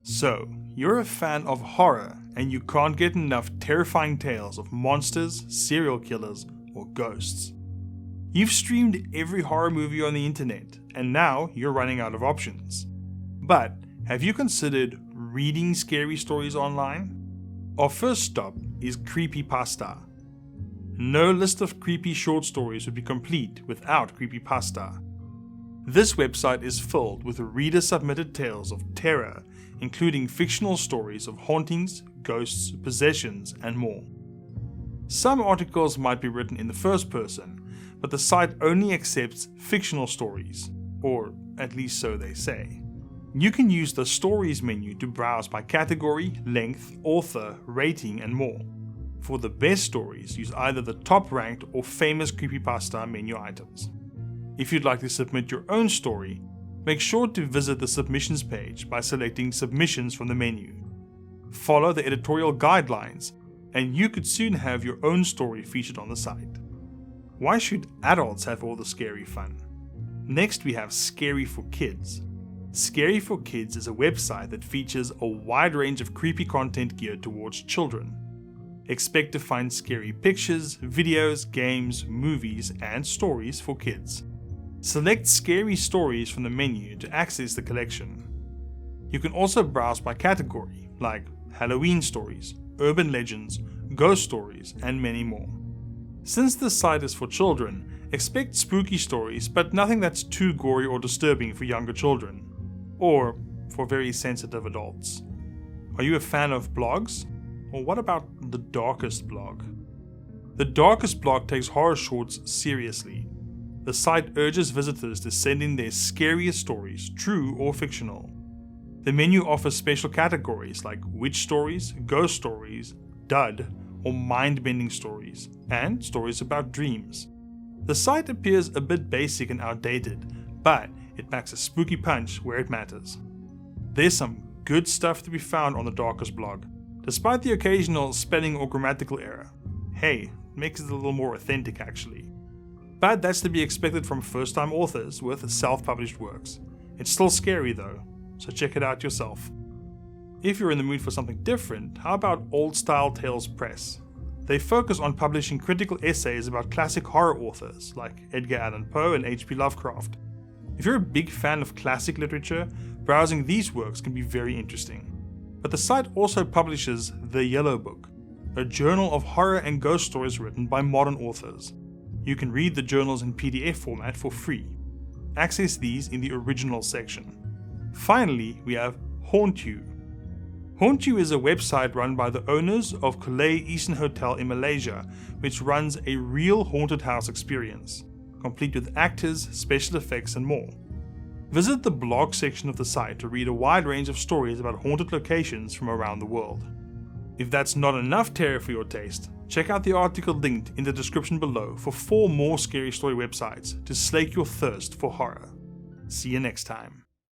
So, you're a fan of horror and you can't get enough terrifying tales of monsters, serial killers, or ghosts. You've streamed every horror movie on the internet and now you're running out of options. But have you considered reading scary stories online? Our first stop is Creepypasta. No list of creepy short stories would be complete without Creepypasta. This website is filled with reader-submitted tales of terror, including fictional stories of hauntings, ghosts, possessions, and more. Some articles might be written in the first person, but the site only accepts fictional stories, or at least so they say. You can use the Stories menu to browse by category, length, author, rating, and more. For the best stories, use either the top-ranked or famous Creepypasta menu items. If you'd like to submit your own story, make sure to visit the submissions page by selecting Submissions from the menu. Follow the editorial guidelines, and you could soon have your own story featured on the site. Why should adults have all the scary fun? Next we have Scary for Kids. Scary for Kids is a website that features a wide range of creepy content geared towards children. Expect to find scary pictures, videos, games, movies, and stories for kids. Select Scary Stories from the menu to access the collection. You can also browse by category, like Halloween stories, urban legends, ghost stories, and many more. Since this site is for children, expect spooky stories, but nothing that's too gory or disturbing for younger children, or for very sensitive adults. Are you a fan of blogs? Or what about The Darkest Blog? The Darkest Blog takes horror shorts seriously. The site urges visitors to send in their scariest stories, true or fictional. The menu offers special categories like witch stories, ghost stories, dud, or mind-bending stories, and stories about dreams. The site appears a bit basic and outdated, but it packs a spooky punch where it matters. There's some good stuff to be found on the Darkest Blog, despite the occasional spelling or grammatical error. Hey, it makes it a little more authentic actually. But that's to be expected from first-time authors with self-published works. It's still scary though, so check it out yourself. If you're in the mood for something different, how about Old Style Tales Press? They focus on publishing critical essays about classic horror authors like Edgar Allan Poe and H.P. Lovecraft. If you're a big fan of classic literature, browsing these works can be very interesting. But the site also publishes The Yellow Book, a journal of horror and ghost stories written by modern authors. You can read the journals in PDF format for free. Access these in the original section. Finally, we have Hauntu. Hauntu is a website run by the owners of Kulay Eastern Hotel in Malaysia, which runs a real haunted house experience, complete with actors, special effects, and more. Visit the blog section of the site to read a wide range of stories about haunted locations from around the world. If that's not enough terror for your taste, check out the article linked in the description below for 4 more scary story websites to slake your thirst for horror. See you next time.